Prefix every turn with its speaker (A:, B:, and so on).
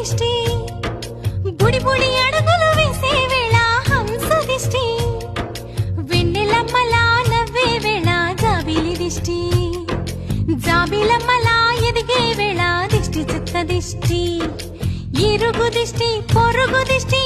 A: దిష్టి బుడి బుడి అడుగులు వేసే వేళ హంస దిష్టి వెన్నెలమ్మలా నవ్వే వేళ జాబిలి దిష్టి జాబిలమ్మలా ఎదిగే వేళ దిష్టి చెత్త దిష్టి ఇరుగు దిష్టి పొరుగు దిష్టి